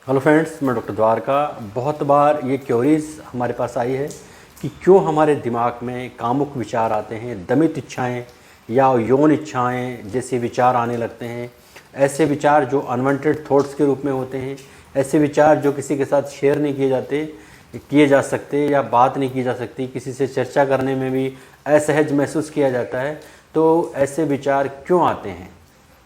Hello friends, मैं doctor Dwarka. बहुत बार ये क्योरीज हमारे पास आई है कि क्यों हमारे दिमाग में कामुक विचार आते हैं, दमित इच्छाएं या यौन इच्छाएं जैसे विचार आने लगते हैं। ऐसे विचार जो अनवांटेड थॉट्स के रूप में होते हैं, ऐसे विचार जो किसी के साथ शेयर नहीं किए जा सकते या बात नहीं की जा सकती, किसी से चर्चा करने में भी असहज महसूस किया जाता है। तो ऐसे विचार क्यों आते हैं,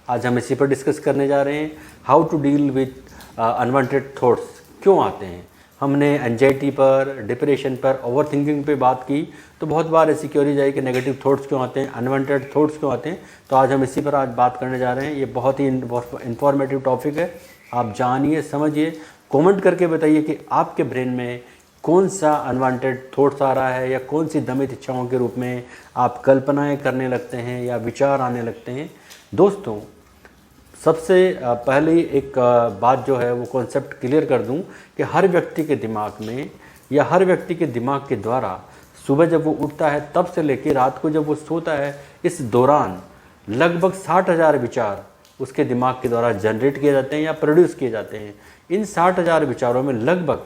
आज हम इसी पर डिस्कस करने जा रहे हैं। How to deal with unwanted thoughts, क्यों आते हैं। हमने एंजाइटी पर, डिप्रेशन पर, ओवर थिंकिंग पे बात की, तो बहुत बार ऐसी क्योरीज आई कि नेगेटिव थॉट्स क्यों आते हैं, अनवांटेड थॉट्स क्यों आते हैं। तो आज हम इसी पर बात करने जा रहे हैं। ये बहुत ही इंफॉर्मेटिव टॉपिक है, आप जानिए, समझिए। कमेंट करके बताइए कि आपके ब्रेन में कौन सा अनवांटेड थॉट्स आ रहा है या कौन सी दमित इच्छाओं के रूप में आप कल्पनाएं करने लगते हैं या विचार आने लगते हैं। दोस्तों, सबसे पहले एक बात जो है वो कॉन्सेप्ट क्लियर कर दूं कि हर व्यक्ति के दिमाग में या हर व्यक्ति के दिमाग के द्वारा सुबह जब वो उठता है तब से लेकर रात को जब वो सोता है, इस दौरान लगभग 60,000 विचार उसके दिमाग के द्वारा जनरेट किए जाते हैं या प्रोड्यूस किए जाते हैं। इन 60,000 विचारों में लगभग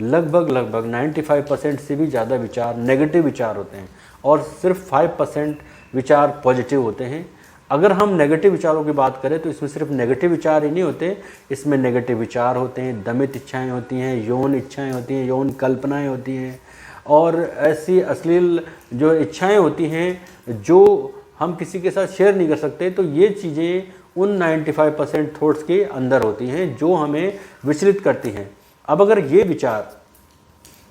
95% से भी ज़्यादा विचार नेगेटिव विचार होते हैं और सिर्फ 5% विचार पॉजिटिव होते हैं। अगर हम नेगेटिव विचारों की बात करें तो इसमें सिर्फ नेगेटिव विचार ही नहीं होते, इसमें नेगेटिव विचार होते हैं, दमित इच्छाएं होती हैं, यौन इच्छाएं होती हैं, यौन कल्पनाएं होती हैं और ऐसी अश्लील जो इच्छाएं होती हैं जो हम किसी के साथ शेयर नहीं कर सकते। तो ये चीज़ें उन 95% थॉट्स के अंदर होती हैं जो हमें विचलित करती हैं। अब अगर ये विचार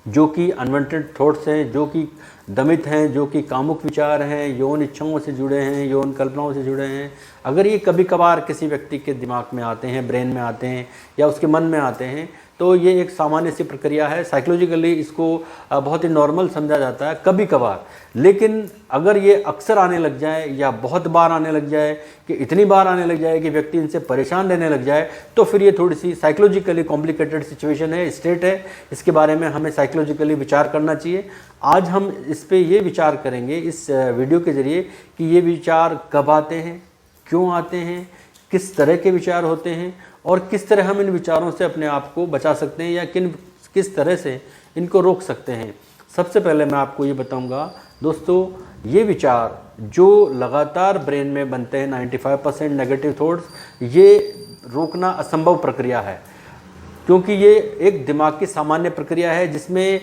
जो कि अनवांटेड थॉट्स हैं, जो कि दमित हैं, जो कि कामुक विचार हैं, यौन इच्छाओं से जुड़े हैं, यौन कल्पनाओं से जुड़े हैं, अगर ये कभी कभार किसी व्यक्ति के दिमाग में आते हैं, ब्रेन में आते हैं या उसके मन में आते हैं, तो ये एक सामान्य सी प्रक्रिया है। साइकोलॉजिकली इसको बहुत ही नॉर्मल समझा जाता है कभी कभार। लेकिन अगर ये अक्सर आने लग जाए या बहुत बार आने लग जाए कि इतनी बार आने लग जाए कि व्यक्ति इनसे परेशान रहने लग जाए, तो फिर ये थोड़ी सी साइकोलॉजिकली कॉम्प्लिकेटेड सिचुएशन है, स्टेट है। इसके बारे में हमें साइकोलॉजिकली विचार करना चाहिए। आज हम इस पर ये विचार करेंगे इस वीडियो के ज़रिए कि ये विचार कब आते हैं, क्यों आते हैं, किस तरह के विचार होते हैं और किस तरह हम इन विचारों से अपने आप को बचा सकते हैं या किस तरह से इनको रोक सकते हैं। सबसे पहले मैं आपको ये बताऊंगा दोस्तों, ये विचार जो लगातार ब्रेन में बनते हैं 95% नेगेटिव थॉट्स, ये रोकना असंभव प्रक्रिया है, क्योंकि ये एक दिमाग की सामान्य प्रक्रिया है जिसमें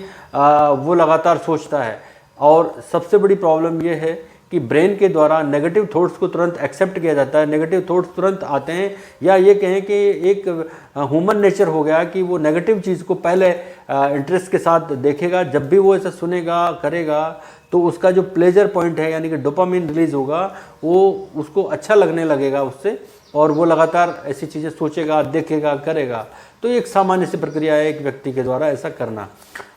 वो लगातार सोचता है। और सबसे बड़ी प्रॉब्लम ये है कि ब्रेन के द्वारा नेगेटिव थॉट्स को तुरंत एक्सेप्ट किया जाता है, नेगेटिव थॉट्स तुरंत आते हैं, या ये कहें कि एक ह्यूमन नेचर हो गया कि वो नेगेटिव चीज़ को पहले इंटरेस्ट के साथ देखेगा। जब भी वो ऐसा सुनेगा, करेगा, तो उसका जो प्लेजर पॉइंट है यानी कि डोपामिन रिलीज होगा, वो उसको अच्छा लगने लगेगा उससे, और वो लगातार ऐसी चीज़ें सोचेगा, देखेगा, करेगा। तो एक सामान्य सी प्रक्रिया है एक व्यक्ति के द्वारा ऐसा करना।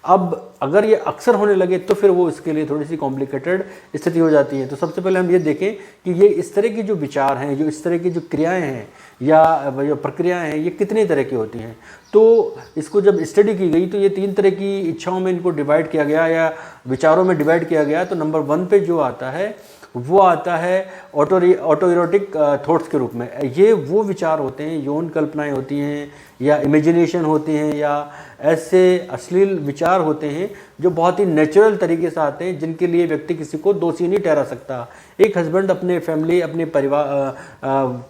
अब अगर ये अक्सर होने लगे तो फिर वो इसके लिए थोड़ी सी कॉम्प्लिकेटेड स्थिति हो जाती है। तो सबसे पहले हम ये देखें कि ये इस तरह की जो विचार हैं, जो इस तरह की जो क्रियाएं हैं या जो प्रक्रियाएं हैं, ये कितनी तरह की होती हैं। तो इसको जब स्टडी की गई तो ये 3 तरह की इच्छाओं में इनको डिवाइड किया गया या विचारों में डिवाइड किया गया। तो नंबर 1 पे जो आता है वो आता है ऑटो इरोटिक थॉट्स के रूप में। ये वो विचार होते हैं, यौन कल्पनाएं होती हैं या इमेजिनेशन होती हैं या ऐसे अश्लील विचार होते हैं जो बहुत ही नेचुरल तरीके से आते हैं, जिनके लिए व्यक्ति किसी को दोषी नहीं ठहरा सकता। एक हस्बैंड अपने फैमिली, अपने परिवार,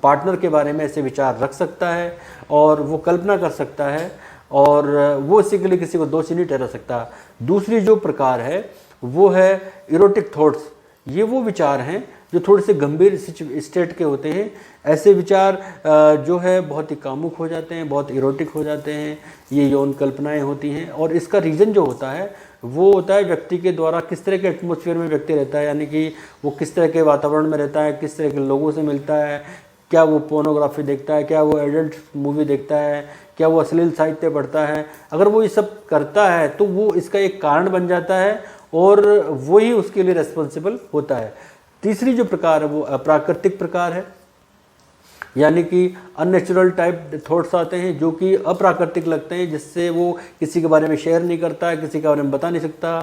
पार्टनर के बारे में ऐसे विचार रख सकता है और वो कल्पना कर सकता है और वो इसी के लिए किसी को दोषी नहीं ठहरा सकता। दूसरी जो प्रकार है वो है इरोटिक थॉट्स। ये वो विचार हैं जो थोड़े से गंभीर स्टेट के होते हैं। ऐसे विचार जो है बहुत ही कामुक हो जाते हैं, बहुत इरोटिक हो जाते हैं, ये यौन कल्पनाएं होती हैं। और इसका रीज़न जो होता है वो होता है व्यक्ति के द्वारा किस तरह के एटमॉस्फेयर में व्यक्ति रहता है, यानी कि वो किस तरह के वातावरण में रहता है, किस तरह के लोगों से मिलता है, क्या वो पोर्नोग्राफी देखता है, क्या वो एडल्ट मूवी देखता है, क्या वो अश्लील साहित्य पढ़ता है। अगर वो ये सब करता है तो वो इसका एक कारण बन जाता है और वही उसके लिए रेस्पॉन्सिबल होता है। तीसरी जो प्रकार है वो अप्राकृतिक प्रकार है, यानी कि अननेचुरल टाइप थॉट्स आते हैं जो कि अप्राकृतिक लगते हैं, जिससे वो किसी के बारे में शेयर नहीं करता है, किसी के बारे में बता नहीं सकता।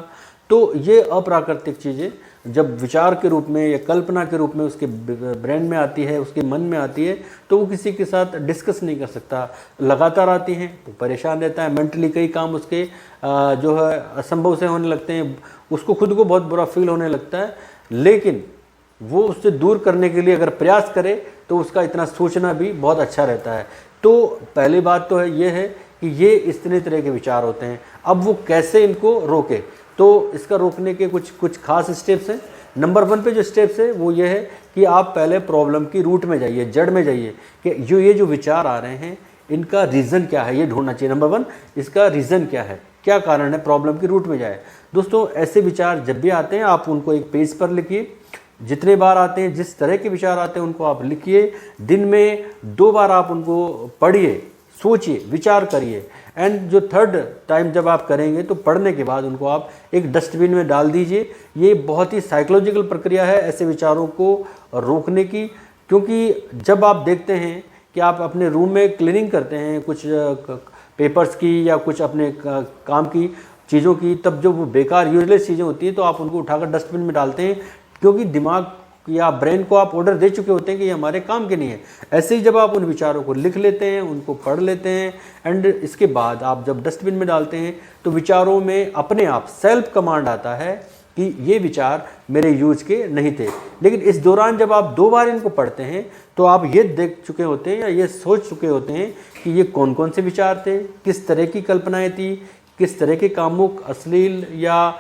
तो ये अप्राकृतिक चीज़ें जब विचार के रूप में या कल्पना के रूप में उसके ब्रेन में आती है, उसके मन में आती है, तो वो किसी के साथ डिस्कस नहीं कर सकता, लगातार आती हैं, वो परेशान रहता है, मेंटली कई काम उसके जो है असंभव से होने लगते हैं, उसको खुद को बहुत बुरा फील होने लगता है। लेकिन वो उससे दूर करने के लिए अगर प्रयास करे तो उसका इतना सोचना भी बहुत अच्छा रहता है। तो पहली बात तो ये है कि ये इस तरह के विचार होते हैं। अब वो कैसे इनको रोके, तो इसका रोकने के कुछ खास स्टेप्स हैं। नंबर 1 पे जो स्टेप्स है वो ये है कि आप पहले प्रॉब्लम की रूट में जाइए, जड़ में जाइए कि ये जो विचार आ रहे हैं इनका रीज़न क्या है, ये ढूंढना चाहिए। नंबर 1 इसका रीज़न क्या है, क्या कारण है, प्रॉब्लम की रूट में जाए। दोस्तों ऐसे विचार जब भी आते हैं आप उनको एक पेज पर लिखिए, जितने बार आते हैं, जिस तरह के विचार आते हैं उनको आप लिखिए, दिन में 2 बार आप उनको पढ़िए, सोचिए, विचार करिए। एंड जो थर्ड टाइम जब आप करेंगे तो पढ़ने के बाद उनको आप एक डस्टबिन में डाल दीजिए। ये बहुत ही साइकोलॉजिकल प्रक्रिया है ऐसे विचारों को रोकने की, क्योंकि जब आप देखते हैं कि आप अपने रूम में क्लीनिंग करते हैं कुछ पेपर्स की या कुछ अपने काम की चीज़ों की, तब जो वो बेकार यूजलेस चीज़ें होती हैं तो आप उनको उठाकर डस्टबिन में डालते हैं, क्योंकि दिमाग या ब्रेन को आप ऑर्डर दे चुके होते हैं कि ये हमारे काम के नहीं है। ऐसे ही जब आप उन विचारों को लिख लेते हैं, उनको पढ़ लेते हैं, एंड इसके बाद आप जब डस्टबिन में डालते हैं तो विचारों में अपने आप सेल्फ कमांड आता है कि ये विचार मेरे यूज के नहीं थे। लेकिन इस दौरान जब आप 2 बार इनको पढ़ते हैं तो आप ये देख चुके होते हैं या ये सोच चुके होते हैं कि ये कौन कौन से विचार थे, किस तरह की कल्पनाएँ थी, किस तरह के कामुक, अश्लील या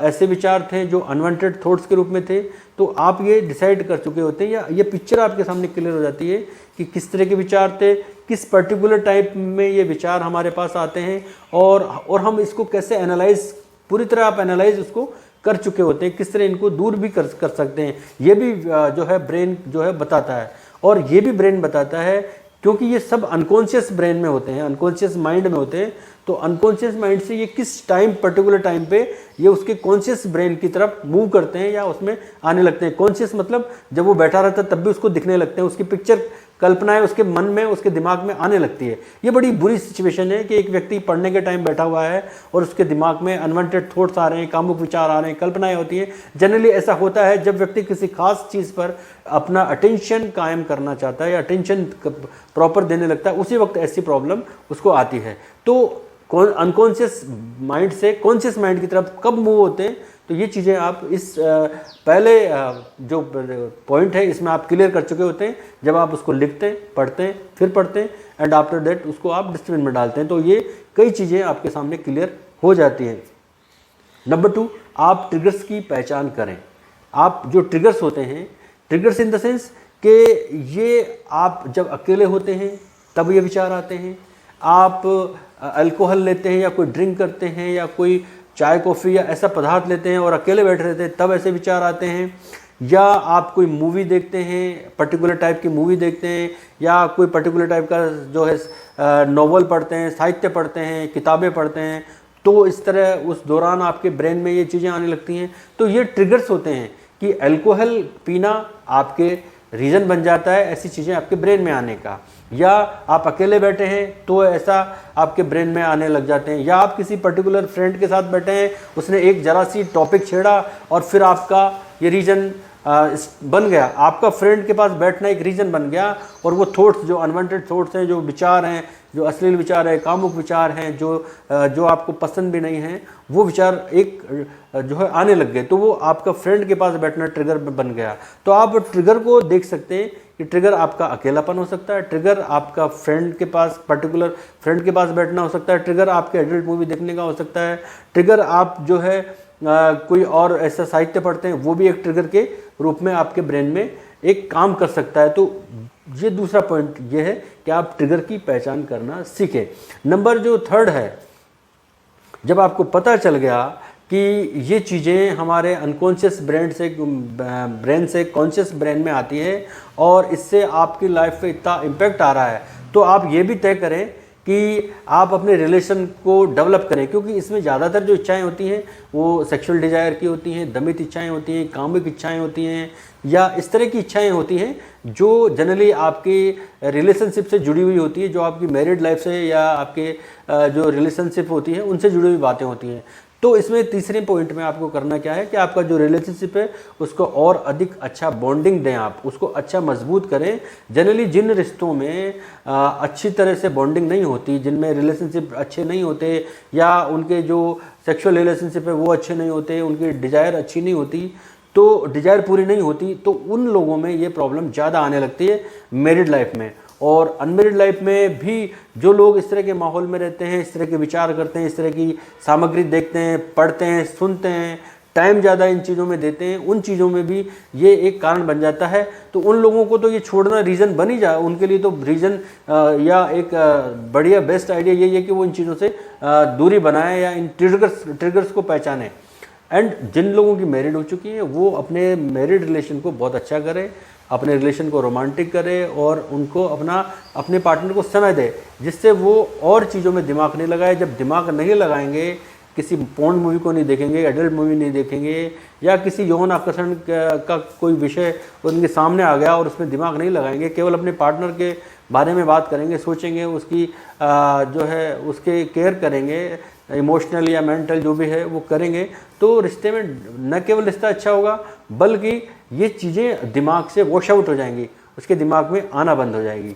ऐसे विचार थे जो अनवांटेड थॉट्स के रूप में थे। तो आप ये डिसाइड कर चुके होते हैं या ये पिक्चर आपके सामने क्लियर हो जाती है कि किस तरह के विचार थे, किस पर्टिकुलर टाइप में ये विचार हमारे पास आते हैं, और हम इसको कैसे एनालाइज, पूरी तरह आप एनालाइज उसको कर चुके होते हैं, किस तरह इनको दूर भी कर सकते हैं। ये भी जो है ब्रेन जो है बताता है, और ये भी ब्रेन बताता है क्योंकि ये सब अनकॉन्शियस ब्रेन में होते हैं, अनकॉन्शियस माइंड में होते हैं। तो अनकॉन्शियस माइंड से ये किस टाइम, पर्टिकुलर टाइम पे ये उसके कॉन्शियस ब्रेन की तरफ मूव करते हैं या उसमें आने लगते हैं। कॉन्शियस मतलब जब वो बैठा रहता है तब भी उसको दिखने लगते हैं, उसकी पिक्चर, कल्पनाएं उसके मन में, उसके दिमाग में आने लगती है। ये बड़ी बुरी सिचुएशन है कि एक व्यक्ति पढ़ने के टाइम बैठा हुआ है और उसके दिमाग में अनवांटेड थॉट्स आ रहे हैं, कामुक विचार आ रहे हैं, कल्पनाएं होती हैं। जनरली ऐसा होता है जब व्यक्ति किसी खास चीज़ पर अपना अटेंशन कायम करना चाहता है या अटेंशन प्रॉपर देने लगता है, उसी वक्त ऐसी प्रॉब्लम उसको आती है। तो अनकॉन्शियस माइंड से कॉन्शियस माइंड की तरफ कब मूव होते हैं, तो ये चीज़ें आप इस पहले जो पॉइंट है इसमें आप क्लियर कर चुके होते हैं जब आप उसको लिखते हैं, पढ़ते हैं, फिर पढ़ते हैं, एंड आफ्टर दैट उसको आप डस्टबिन में डालते हैं। तो ये कई चीज़ें आपके सामने क्लियर हो जाती हैं। नंबर 2, आप ट्रिगर्स की पहचान करें। आप जो ट्रिगर्स होते हैं, ट्रिगर्स इन द सेंस कि ये आप जब अकेले होते हैं तब ये विचार आते हैं, आप अल्कोहल लेते हैं या कोई ड्रिंक करते हैं या कोई चाय कॉफ़ी या ऐसा पदार्थ लेते हैं और अकेले बैठे रहते हैं तब ऐसे विचार आते हैं, या आप कोई मूवी देखते हैं, पर्टिकुलर टाइप की मूवी देखते हैं, या कोई पर्टिकुलर टाइप का जो है नॉवल पढ़ते हैं, साहित्य पढ़ते हैं, किताबें पढ़ते हैं, तो इस तरह उस दौरान आपके ब्रेन में ये चीज़ें आने लगती हैं। तो ये ट्रिगर्स होते हैं कि अल्कोहल पीना आपके रीज़न बन जाता है ऐसी चीज़ें आपके ब्रेन में आने का, या आप अकेले बैठे हैं तो ऐसा आपके ब्रेन में आने लग जाते हैं, या आप किसी पर्टिकुलर फ्रेंड के साथ बैठे हैं, उसने एक जरा सी टॉपिक छेड़ा और फिर आपका ये रीज़न बन गया, आपका फ्रेंड के पास बैठना एक रीज़न बन गया, और वो थॉट्स, जो अनवांटेड थॉट्स हैं, जो विचार हैं, जो अश्लील विचार है, कामुक विचार हैं, जो आपको पसंद भी नहीं हैं, वो विचार एक जो है आने लग गए, तो वो आपका फ्रेंड के पास बैठना ट्रिगर बन गया। तो आप ट्रिगर को देख सकते हैं कि ट्रिगर आपका अकेलापन हो सकता है, ट्रिगर आपका फ्रेंड के पास, पर्टिकुलर फ्रेंड के पास बैठना हो सकता है, ट्रिगर आपके एडल्ट मूवी देखने का हो सकता है, ट्रिगर आप जो है कोई और ऐसा साहित्य पढ़ते हैं, वो भी एक ट्रिगर के रूप में आपके ब्रेन में एक काम कर सकता है। तो ये दूसरा पॉइंट ये है कि आप ट्रिगर की पहचान करना सीखें। नंबर जो 3 है, जब आपको पता चल गया कि ये चीज़ें हमारे अनकॉन्शियस ब्रेन से कॉन्शियस ब्रेन में आती है और इससे आपकी लाइफ पे इतना इम्पैक्ट आ रहा है, तो आप ये भी तय करें कि आप अपने रिलेशन को डेवलप करें, क्योंकि इसमें ज़्यादातर जो इच्छाएं होती हैं वो सेक्सुअल डिज़ायर की होती हैं, दमित इच्छाएं होती हैं, कामुक इच्छाएं होती हैं, या इस तरह की इच्छाएं होती हैं जो जनरली आपकी रिलेशनशिप से जुड़ी हुई होती है, जो आपकी मैरिड लाइफ से या आपके जो रिलेशनशिप होती है उनसे जुड़ी हुई बातें होती हैं। तो इसमें तीसरे पॉइंट में आपको करना क्या है कि आपका जो रिलेशनशिप है उसको और अधिक अच्छा बॉन्डिंग दें, आप उसको अच्छा मजबूत करें। जनरली जिन रिश्तों में अच्छी तरह से बॉन्डिंग नहीं होती, जिनमें रिलेशनशिप अच्छे नहीं होते या उनके जो सेक्सुअल रिलेशनशिप है वो अच्छे नहीं होते, उनकी डिज़ायर अच्छी नहीं होती, तो डिज़ायर पूरी नहीं होती, तो उन लोगों में ये प्रॉब्लम ज़्यादा आने लगती है मैरिड लाइफ में। और अनमेरिड लाइफ में भी जो लोग इस तरह के माहौल में रहते हैं, इस तरह के विचार करते हैं, इस तरह की सामग्री देखते हैं, पढ़ते हैं, सुनते हैं, टाइम ज़्यादा इन चीज़ों में देते हैं, उन चीज़ों में भी ये एक कारण बन जाता है। तो उन लोगों को तो ये छोड़ना रीज़न बन ही जाए, उनके लिए तो रीज़न या एक बढ़िया बेस्ट आइडिया यही है कि वो इन चीज़ों से दूरी बनाए या इन ट्रिगर्स को पहचाने। एंड जिन लोगों की मैरिड हो चुकी है वो अपने मैरिड रिलेशन को बहुत अच्छा करें, अपने रिलेशन को रोमांटिक करें और उनको अपने पार्टनर को समय दे, जिससे वो और चीज़ों में दिमाग नहीं लगाए। जब दिमाग नहीं लगाएंगे, किसी पोर्न मूवी को नहीं देखेंगे, एडल्ट मूवी नहीं देखेंगे या किसी यौन आकर्षण का कोई विषय उनके सामने आ गया और उसमें दिमाग नहीं लगाएंगे, केवल अपने पार्टनर के बारे में बात करेंगे, सोचेंगे, उसकी जो है उसके केयर करेंगे, इमोशनल या मेंटल जो भी है वो करेंगे, तो रिश्ते में न केवल रिश्ता अच्छा होगा बल्कि ये चीज़ें दिमाग से वॉश आउट हो जाएंगी, उसके दिमाग में आना बंद हो जाएगी।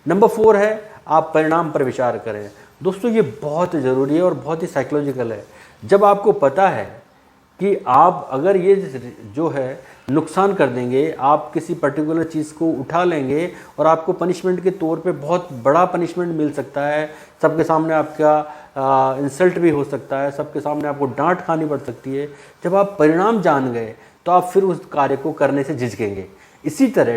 नंबर 4 है आप परिणाम पर विचार करें। दोस्तों ये बहुत ज़रूरी है और बहुत ही साइकोलॉजिकल है। जब आपको पता है कि आप अगर ये जो है नुकसान कर देंगे, आप किसी पर्टिकुलर चीज़ को उठा लेंगे और आपको पनिशमेंट के तौर पे बहुत बड़ा पनिशमेंट मिल सकता है, सबके सामने आपका इंसल्ट भी हो सकता है, सबके सामने आपको डांट खानी पड़ सकती है। जब आप परिणाम जान गए तो आप फिर उस कार्य को करने से झिझकेंगे।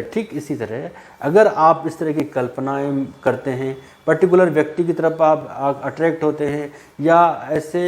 ठीक इसी तरह अगर आप इस तरह की कल्पनाएं करते हैं, पर्टिकुलर व्यक्ति की तरफ आप अट्रैक्ट होते हैं या ऐसे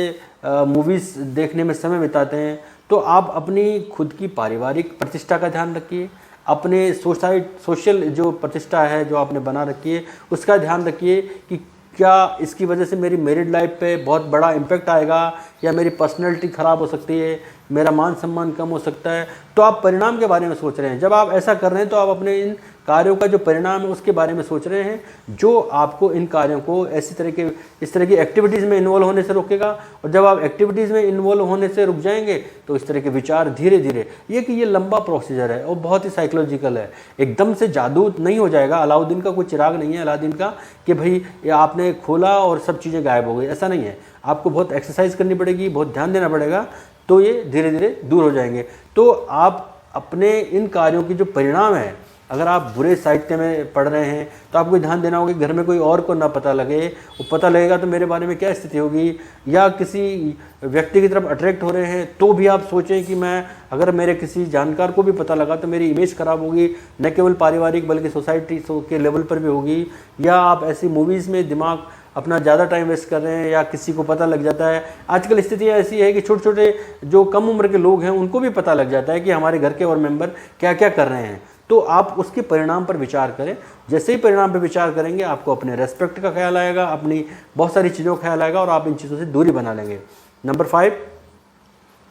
मूवीज़ देखने में समय बिताते हैं, तो आप अपनी खुद की पारिवारिक प्रतिष्ठा का ध्यान रखिए, अपने सोशल जो प्रतिष्ठा है जो आपने बना रखी है उसका ध्यान रखिए कि क्या इसकी वजह से मेरी मैरिड लाइफ पे बहुत बड़ा इम्पैक्ट आएगा या मेरी पर्सनैलिटी ख़राब हो सकती है, मेरा मान सम्मान कम हो सकता है। तो आप परिणाम के बारे में सोच रहे हैं। जब आप ऐसा कर रहे हैं तो आप अपने इन कार्यों का जो परिणाम है उसके बारे में सोच रहे हैं, जो आपको इन कार्यों को इस तरह की एक्टिविटीज़ में इन्वॉल्व होने से रोकेगा। और जब आप एक्टिविटीज़ में इन्वॉल्व होने से रुक जाएंगे तो इस तरह के विचार धीरे धीरे, ये लंबा प्रोसीजर है और बहुत ही साइकोलॉजिकल है, एकदम से जादू नहीं हो जाएगा। अलाउद्दीन का कोई चिराग नहीं है अलाउद्दीन का कि भाई आपने खोला और सब चीज़ें गायब हो गई, ऐसा नहीं है। आपको बहुत एक्सरसाइज करनी पड़ेगी, बहुत ध्यान देना पड़ेगा, तो ये धीरे धीरे दूर हो जाएंगे। तो आप अपने इन कार्यों की जो परिणाम है, अगर आप बुरे साहित्य में पढ़ रहे हैं तो आपको ध्यान देना होगा कि घर में कोई और को ना पता लगे, वो पता लगेगा तो मेरे बारे में क्या स्थिति होगी। या किसी व्यक्ति की तरफ अट्रैक्ट हो रहे हैं तो भी आप सोचें कि मैं अगर मेरे किसी जानकार को भी पता लगा तो मेरी इमेज ख़राब होगी, न केवल पारिवारिक बल्कि सोसाइटी के लेवल पर भी होगी। या आप ऐसी मूवीज़ में दिमाग अपना ज़्यादा टाइम वेस्ट कर रहे हैं या किसी को पता लग जाता है। आजकल स्थिति ऐसी है कि छोटे छोटे जो कम उम्र के लोग हैं उनको भी पता लग जाता है कि हमारे घर के और मेंबर क्या क्या कर रहे हैं। तो आप उसके परिणाम पर विचार करें। जैसे ही परिणाम पर विचार करेंगे आपको अपने रेस्पेक्ट का ख्याल आएगा, अपनी बहुत सारी चीज़ों का ख्याल आएगा और आप इन चीज़ों से दूरी बना लेंगे। नंबर 5,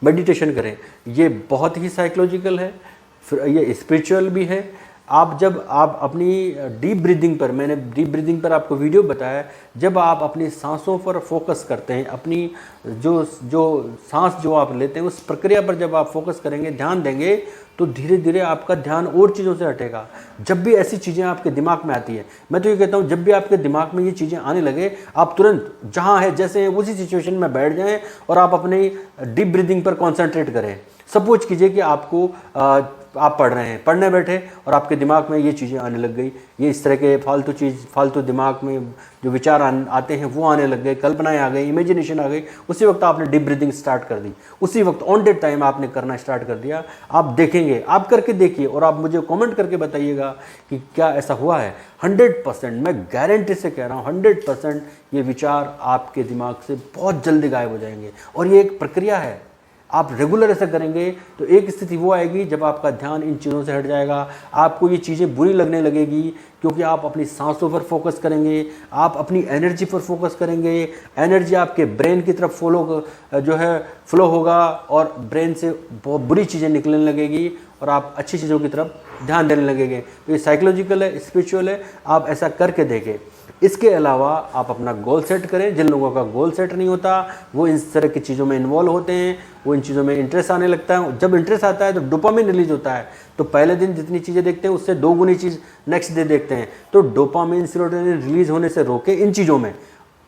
मेडिटेशन करें। ये बहुत ही साइकोलॉजिकल है, फिर ये स्पिरिचुअल भी है। जब आप अपनी डीप ब्रीदिंग पर, मैंने डीप ब्रीदिंग पर आपको वीडियो बताया, जब आप अपनी सांसों पर फोकस करते हैं, अपनी जो सांस जो आप लेते हैं उस प्रक्रिया पर जब आप फोकस करेंगे, ध्यान देंगे, तो धीरे धीरे आपका ध्यान और चीज़ों से हटेगा। जब भी ऐसी चीज़ें आपके दिमाग में आती है, मैं तो ये कहता हूँ जब भी आपके दिमाग में ये चीज़ें आने लगे, आप तुरंत जहाँ है जैसे उसी सिचुएशन में बैठ जाएं और आप अपनी डीप ब्रीदिंग पर कॉन्सेंट्रेट करें। सपोज कीजिए कि आप पढ़ रहे हैं, पढ़ने बैठे और आपके दिमाग में ये चीज़ें आने लग गई, ये इस तरह के फालतू दिमाग में जो विचार आते हैं वो आने लग गए, कल्पनाएं आ गई, इमेजिनेशन आ गई। उसी वक्त आपने डीप ब्रीदिंग स्टार्ट कर दी, उसी वक्त ऑन डेट टाइम आपने करना स्टार्ट कर दिया। आप देखेंगे, आप करके देखिए और आप मुझे कमेंट करके बताइएगा कि क्या ऐसा हुआ है। 100% मैं गारंटी से कह रहा हूँ, 100% ये विचार आपके दिमाग से बहुत जल्दी गायब हो जाएंगे। और ये एक प्रक्रिया है, आप रेगुलर ऐसा करेंगे तो एक स्थिति वो आएगी जब आपका ध्यान इन चीज़ों से हट जाएगा। आपको ये चीज़ें बुरी लगने लगेगी क्योंकि आप अपनी सांसों पर फोकस करेंगे, आप अपनी एनर्जी पर फोकस करेंगे। एनर्जी आपके ब्रेन की तरफ फ्लो होगा और ब्रेन से बहुत बुरी चीज़ें निकलने लगेगी और आप अच्छी चीज़ों की तरफ ध्यान देने लगेंगे। तो ये साइकोलॉजिकल है, स्पिरिचुअल है, आप ऐसा करके देखें। इसके अलावा आप अपना गोल सेट करें। जिन लोगों का गोल सेट नहीं होता वो इस तरह की चीज़ों में इन्वॉल्व होते हैं, वो इन चीज़ों में इंटरेस्ट आने लगता है। जब इंटरेस्ट आता है तो डोपामिन रिलीज होता है, तो पहले दिन जितनी चीज़ें देखते हैं उससे 2 गुनी चीज़ नेक्स्ट डे देखते हैं। तो डोपामिन सेरोटोनिन रिलीज होने से रोके इन चीज़ों में।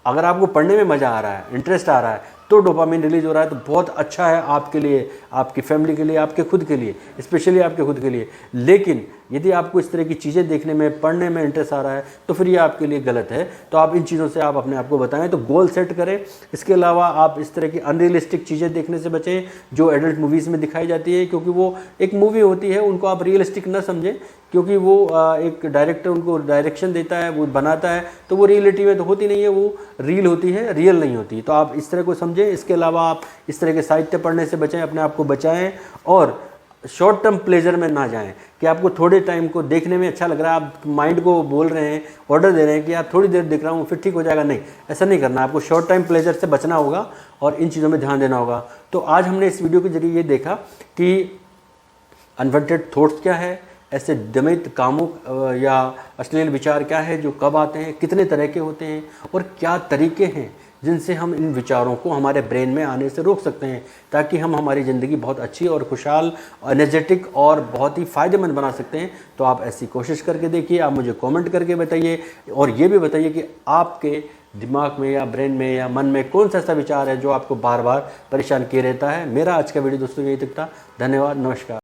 अगर आपको पढ़ने में मज़ा आ रहा है, इंटरेस्ट आ रहा है, तो डोपामिन रिलीज हो रहा है, तो बहुत अच्छा है आपके लिए, आपकी फैमिली के लिए, आपके खुद के लिए, स्पेशली आपके खुद के लिए। लेकिन यदि आपको इस तरह की चीज़ें देखने में, पढ़ने में इंटरेस्ट आ रहा है तो फिर ये आपके लिए गलत है। तो आप इन चीज़ों से आप अपने आप को बताएं, तो गोल सेट करें। इसके अलावा आप इस तरह की अनरियलिस्टिक चीज़ें देखने से बचें जो एडल्ट मूवीज़ में दिखाई जाती है, क्योंकि वो एक मूवी होती है, उनको आप रियलिस्टिक न समझें, क्योंकि वो एक डायरेक्टर उनको डायरेक्शन देता है, वो बनाता है, तो वो रियलिटी में तो होती नहीं है, वो रील होती है, रियल नहीं होती। तो आप इस तरह को समझें। इसके अलावा आप इस तरह के साहित्य पढ़ने से बचें, अपने आप को बचाएं, और शॉर्ट टर्म प्लेजर में ना जाएं कि आपको थोड़े टाइम को देखने में अच्छा लग रहा है, आप माइंड को बोल रहे हैं, ऑर्डर दे रहे हैं कि यार थोड़ी देर देख रहा हूँ फिर ठीक हो जाएगा। नहीं, ऐसा नहीं करना। आपको शॉर्ट टाइम प्लेजर से बचना होगा और इन चीज़ों में ध्यान देना होगा। तो आज हमने इस वीडियो के जरिए ये देखा कि अनवांटेड थॉट्स क्या है, ऐसे दमित कामुक या अश्लील विचार क्या है, जो कब आते हैं, कितने तरह के होते हैं, और क्या तरीके हैं जिनसे हम इन विचारों को हमारे ब्रेन में आने से रोक सकते हैं, ताकि हम हमारी ज़िंदगी बहुत अच्छी और खुशहाल, एनर्जेटिक और बहुत ही फ़ायदेमंद बना सकते हैं। तो आप ऐसी कोशिश करके देखिए, आप मुझे कमेंट करके बताइए, और ये भी बताइए कि आपके दिमाग में या ब्रेन में या मन में कौन सा ऐसा विचार है जो आपको बार बार परेशान किए रहता है। मेरा आज का वीडियो दोस्तों यही तक था। धन्यवाद, नमस्कार।